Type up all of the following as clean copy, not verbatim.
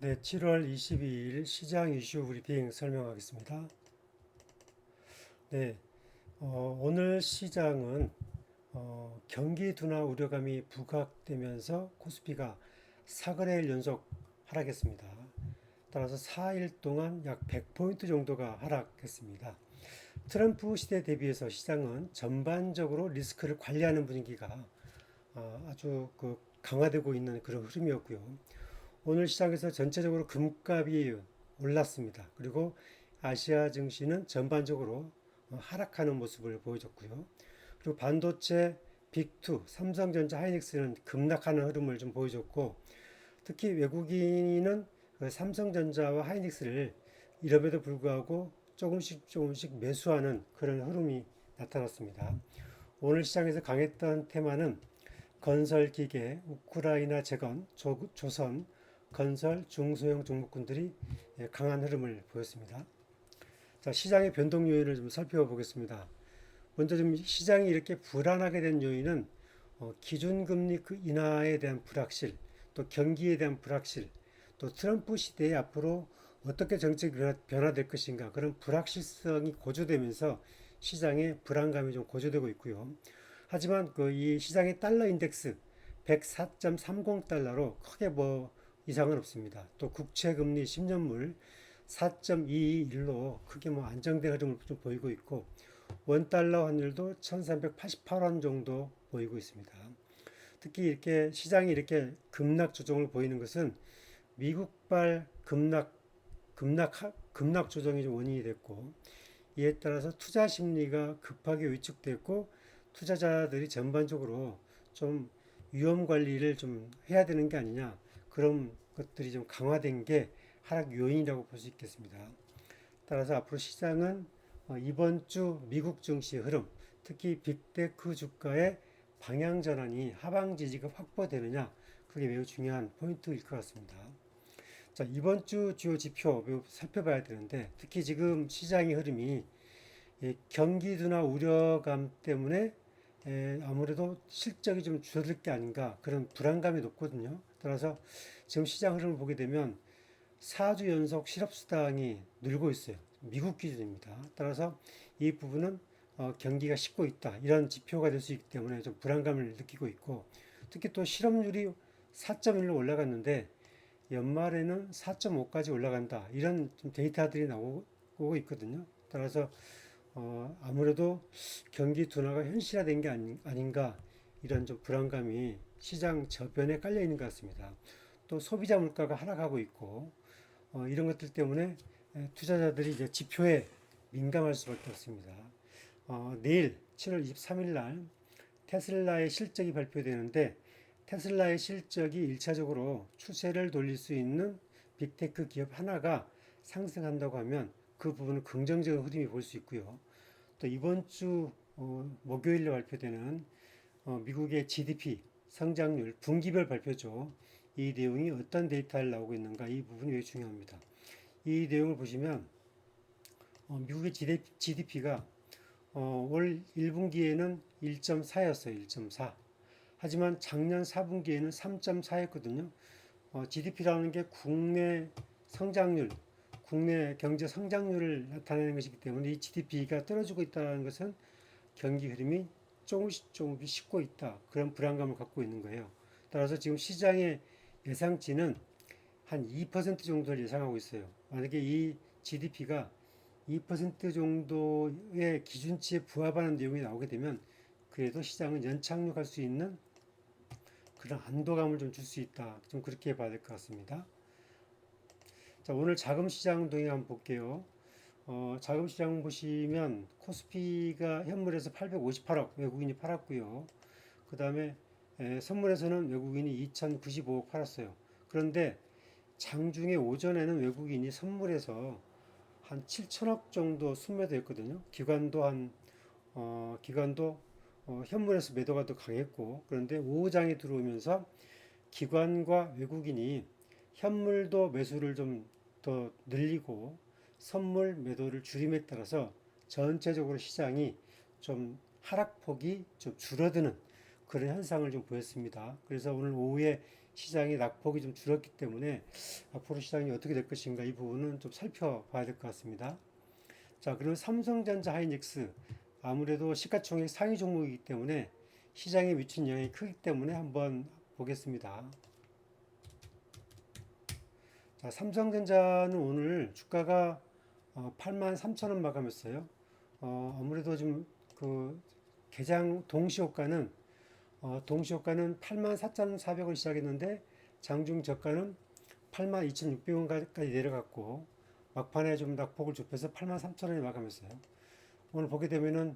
네, 7월 22일 시장 이슈 브리핑 설명하겠습니다. 네, 오늘 시장은 경기 둔화 우려감이 부각되면서 코스피가 4거래일 연속 하락했습니다. 따라서 4일 동안 약 100포인트 정도가 하락했습니다. 트럼프 시대 대비해서 시장은 전반적으로 리스크를 관리하는 분위기가 아주 강화되고 있는 그런 흐름이었고요. 오늘 시장에서 전체적으로 금값이 올랐습니다. 그리고 아시아 증시는 전반적으로 하락하는 모습을 보여줬고요. 그리고 반도체 빅2, 삼성전자, 하이닉스는 급락하는 흐름을 좀 보여줬고, 특히 외국인은 그 삼성전자와 하이닉스를 이름에도 불구하고 조금씩 매수하는 그런 흐름이 나타났습니다. 오늘 시장에서 강했던 테마는 건설 기계, 우크라이나 재건, 조선, 건설, 중소형 종목군들이 강한 흐름을 보였습니다. 자, 시장의 변동 요인을 좀 살펴보겠습니다. 먼저 좀 시장이 이렇게 불안하게 된 요인은 기준금리 인하에 대한 불확실, 또 경기에 대한 불확실, 또 트럼프 시대에 앞으로 어떻게 정책이 변화될 것인가 그런 불확실성이 고조되면서 시장의 불안감이 좀 고조되고 있고요. 하지만 이 시장의 달러 인덱스 104.30달러로 크게 이상은 없습니다. 또 국채 금리 10년물 4.221로 크게 안정된 흐름을 좀 보이고 있고 원달러 환율도 1388원 정도 보이고 있습니다. 특히 이렇게 시장이 이렇게 급락 조정을 보이는 것은 미국발 급락 조정이 좀 원인이 됐고 이에 따라서 투자 심리가 급하게 위축됐고 투자자들이 전반적으로 좀 위험 관리를 좀 해야 되는 게 아니냐 그런 것들이 좀 강화된 게 하락 요인이라고 볼 수 있겠습니다. 따라서 앞으로 시장은 이번 주 미국 증시 흐름, 특히 빅테크 주가의 방향 전환이 하방 지지가 확보되느냐 그게 매우 중요한 포인트일 것 같습니다. 자, 이번 주 주요 지표 매우 살펴봐야 되는데 특히 지금 시장의 흐름이 경기 둔화 우려감 때문에 아무래도 실적이 좀 줄어들 게 아닌가 그런 불안감이 높거든요. 따라서 지금 시장 흐름을 보게 되면 4주 연속 실업수당이 늘고 있어요. 미국 기준입니다. 따라서 이 부분은 경기가 식고 있다. 이런 지표가 될 수 있기 때문에 좀 불안감을 느끼고 있고 특히 또 실업률이 4.1로 올라갔는데 연말에는 4.5까지 올라간다. 이런 좀 데이터들이 나오고 있거든요. 따라서 아무래도 경기 둔화가 현실화된 게 아닌가 이런 좀 불안감이 시장 저변에 깔려 있는 것 같습니다. 또 소비자 물가가 하락하고 있고 이런 것들 때문에 투자자들이 이제 지표에 민감할 수밖에 없습니다. 내일 7월 23일 날 테슬라의 실적이 발표되는데 테슬라의 실적이 1차적으로 추세를 돌릴 수 있는 빅테크 기업 하나가 상승한다고 하면 그 부분은 긍정적인 흐름이 볼 수 있고요. 또 이번 주 목요일에 발표되는 미국의 GDP 성장률 분기별 발표죠. 이 내용이 어떤 데이터를 나오고 있는가 이 부분이 매우 중요합니다. 이 내용을 보시면 미국의 GDP가 올 1분기에는 1.4였어요. 1.4. 하지만 작년 4분기에는 3.4였거든요. GDP라는 게 국내 성장률, 국내 경제 성장률을 나타내는 것이기 때문에 이 GDP가 떨어지고 있다는 것은 경기 흐름이 조금씩 식고 있다. 그런 불안감을 갖고 있는 거예요. 따라서 지금 시장의 예상치는 한 2% 정도를 예상하고 있어요. 만약에 이 GDP가 2% 정도의 기준치에 부합하는 내용이 나오게 되면 그래도 시장은 연착륙할 수 있는 그런 안도감을 좀 줄 수 있다. 좀 그렇게 봐야 될 것 같습니다. 자, 오늘 자금시장 동향 한번 볼게요. 자금시장 보시면 코스피가 현물에서 858억 외국인이 팔았고요. 그 다음에 선물에서는 외국인이 2095억 팔았어요. 그런데 장중에 오전에는 외국인이 선물에서 한 7천억 정도 순매도했거든요. 기관도 현물에서 매도가 더 강했고 그런데 오후장에 들어오면서 기관과 외국인이 현물도 매수를 좀 더 늘리고 선물 매도를 줄임에 따라서 전체적으로 시장이 좀 하락폭이 좀 줄어드는 그런 현상을 좀 보였습니다. 그래서 오늘 오후에 시장의 낙폭이 좀 줄었기 때문에 앞으로 시장이 어떻게 될 것인가 이 부분은 좀 살펴봐야 될 것 같습니다. 자, 그리고 삼성전자 하이닉스 아무래도 시가총액 상위 종목이기 때문에 시장에 미친 영향이 크기 때문에 한번 보겠습니다. 자, 삼성전자는 오늘 주가가 83,000원 마감했어요. 아무래도 지금 그 개장 동시호가는 84,400원 시작했는데 장중 저가는 82,600원까지 내려갔고 막판에 좀 낙폭을 좁혀서 83,000원에 마감했어요. 오늘 보게 되면은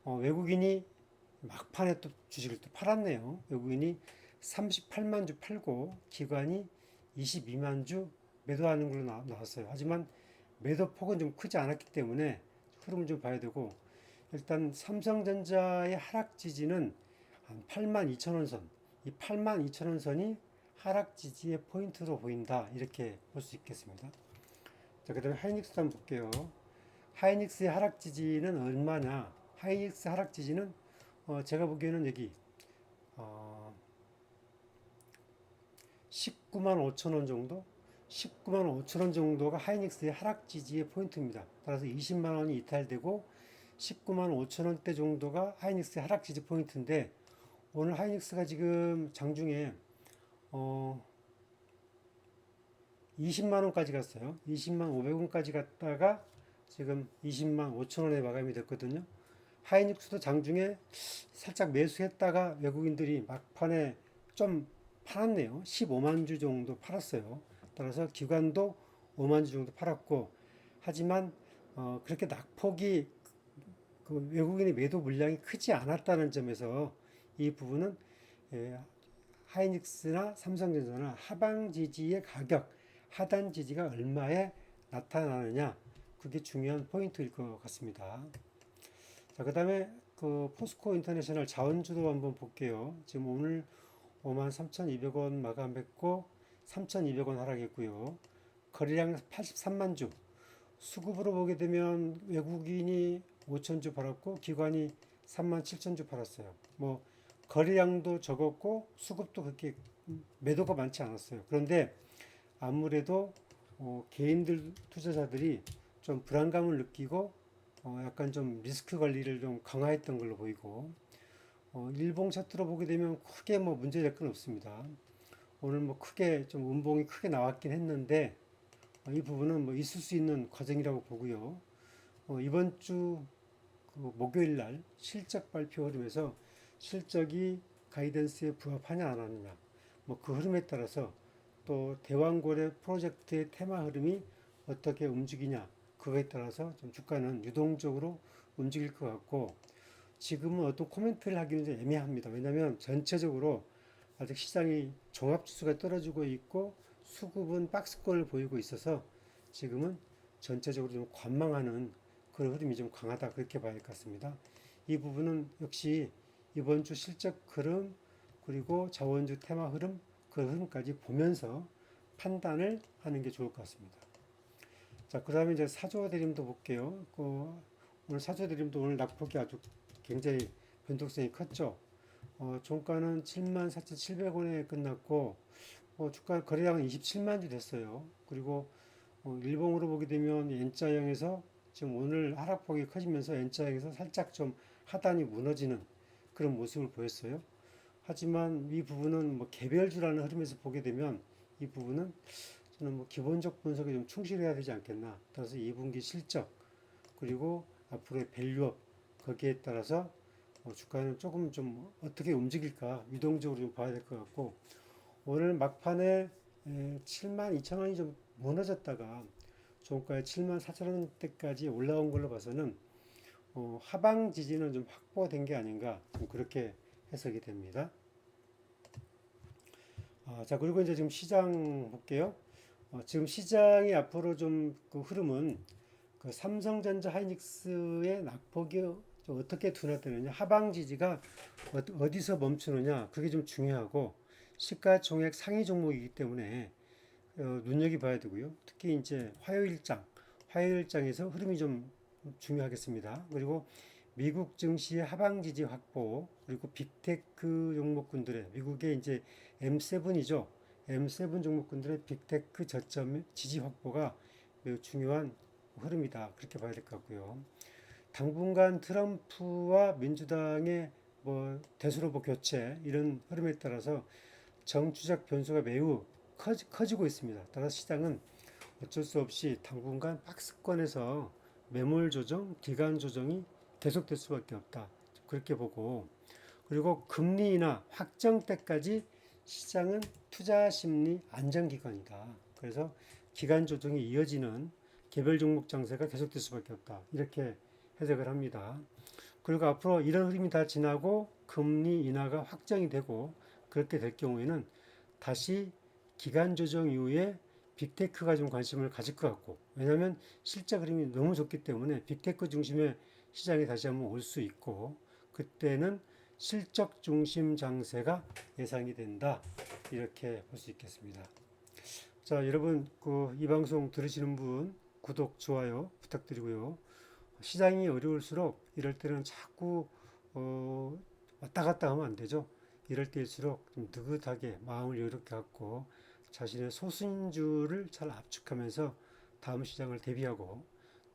외국인이 막판에 또 주식을 또 팔았네요. 외국인이 38만 주 팔고 기관이 22만 주 매도하는 걸로 나왔어요. 하지만 매도 폭은 좀 크지 않았기 때문에 흐름을 좀 봐야 되고 일단 삼성전자의 하락 지지는 한 82,000원 선, 이 82,000원 선이 하락 지지의 포인트로 보인다 이렇게 볼 수 있겠습니다. 자, 그다음에 하이닉스도 한번 볼게요. 하이닉스의 하락 지지는 얼마냐? 하이닉스 하락 지지는 제가 보기에는 여기 19만 5천 원 정도, 19만 5천 원 정도가 하이닉스의 하락 지지의 포인트입니다. 따라서 20만 원이 이탈되고 19만 5천 원대 정도가 하이닉스의 하락 지지 포인트인데 오늘 하이닉스가 지금 장중에 20만 원까지 갔어요. 20만 500원까지 갔다가 지금 20만 5천 원에 마감이 됐거든요. 하이닉스도 장중에 살짝 매수했다가 외국인들이 막판에 좀 팔았네요. 15만 주 정도 팔았어요. 따라서 기관도 5만 주 정도 팔았고 하지만 그렇게 낙폭이 그 외국인의 매도 물량이 크지 않았다는 점에서 이 부분은 하이닉스나 삼성전자나 하방 지지의 가격, 하단 지지가 얼마에 나타나느냐 그게 중요한 포인트일 것 같습니다. 자, 그다음에 그 포스코 인터내셔널 자원주도 한번 볼게요. 지금 오늘 53,200원 마감했고 3,200원 하락했고요. 거래량 83만 주. 수급으로 보게 되면 외국인이 5,000주 팔았고 기관이 37,000주 팔았어요. 뭐 거래량도 적었고 수급도 그렇게 매도가 많지 않았어요. 그런데 아무래도 개인들 투자자들이 좀 불안감을 느끼고 약간 좀 리스크 관리를 좀 강화했던 걸로 보이고 일봉 차트로 보게 되면 크게 뭐 문제될 건 없습니다. 오늘 뭐 크게 좀 운봉이 크게 나왔긴 했는데 이 부분은 뭐 있을 수 있는 과정이라고 보고요. 이번 주그 목요일 날 실적 발표 흐름에서 실적이 가이던스에 부합하냐 안 하느냐 뭐 그 흐름에 따라서 또 대왕고래 프로젝트의 테마 흐름이 어떻게 움직이냐 그거에 따라서 좀 주가는 유동적으로 움직일 것 같고 지금은 어떤 코멘트를 하기는 좀 애매합니다. 왜냐하면 전체적으로 아직 시장이 종합지수가 떨어지고 있고 수급은 박스권을 보이고 있어서 지금은 전체적으로 좀 관망하는 그런 흐름이 좀 강하다 그렇게 봐야 할 것 같습니다. 이 부분은 역시 이번 주 실적 흐름 그리고 자원주 테마 흐름 그 흐름까지 보면서 판단을 하는 게 좋을 것 같습니다. 자, 그 다음에 이제 사조 대림도 볼게요. 오늘 사조 대림도 오늘 낙폭이 아주 굉장히 변동성이 컸죠. 종가는 74,700원에 끝났고, 주가 거래량은 27만 주 됐어요. 그리고 일봉으로 보게 되면 N자형에서 지금 오늘 하락폭이 커지면서 N자형에서 살짝 좀 하단이 무너지는 그런 모습을 보였어요. 하지만 이 부분은 뭐 개별주라는 흐름에서 보게 되면 이 부분은 저는 뭐 기본적 분석에 좀 충실해야 되지 않겠나. 따라서 2분기 실적 그리고 앞으로의 밸류업 거기에 따라서 주가는 조금 좀 어떻게 움직일까 유동적으로 좀 봐야 될 것 같고 오늘 막판에 72,000원이 좀 무너졌다가 종가에 74,000원대까지 올라온 걸로 봐서는 하방 지지는 좀 확보된 게 아닌가 좀 그렇게 해석이 됩니다. 자, 그리고 이제 지금 시장 볼게요. 지금 시장이 앞으로 좀 그 흐름은 그 삼성전자 하이닉스의 낙폭이 좀 어떻게 둔화되느냐, 하방 지지가 어디서 멈추느냐, 그게 좀 중요하고 시가총액 상위 종목이기 때문에 눈여겨봐야 되고요. 특히 이제 화요일장에서 흐름이 좀 중요하겠습니다. 그리고 미국 증시의 하방 지지 확보, 그리고 빅테크 종목군들의 미국의 이제 M7이죠. M7 종목군들의 빅테크 저점 지지 확보가 매우 중요한 흐름이다. 그렇게 봐야 될 것 같고요. 당분간 트럼프와 민주당의 뭐 대수로보 교체 이런 흐름에 따라서 정치적 변수가 매우 커지고 있습니다. 따라서 시장은 어쩔 수 없이 당분간 박스권에서 매물 조정, 기간 조정이 계속될 수밖에 없다. 그렇게 보고 그리고 금리 인하 확정 때까지 시장은 투자 심리 안정기간이다. 그래서 기간 조정이 이어지는 개별 종목 장세가 계속될 수밖에 없다. 이렇게 해석을 합니다. 그리고 앞으로 이런 흐름이 다 지나고 금리 인하가 확정이 되고 그렇게 될 경우에는 다시 기간 조정 이후에 빅테크가 좀 관심을 가질 것 같고 왜냐하면 실적 흐름이 너무 좋기 때문에 빅테크 중심의 시장이 다시 한번 올 수 있고 그때는 실적 중심 장세가 예상이 된다. 이렇게 볼 수 있겠습니다. 자, 여러분 이 방송 들으시는 분 구독, 좋아요 부탁드리고요. 시장이 어려울수록 이럴 때는 자꾸 왔다 갔다 하면 안 되죠. 이럴 때일수록 좀 느긋하게 마음을 여유롭게 갖고 자신의 소신주를 잘 압축하면서 다음 시장을 대비하고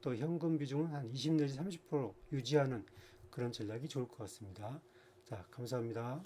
또 현금 비중은 한 20 내지 30% 유지하는 그런 전략이 좋을 것 같습니다. 자, 감사합니다.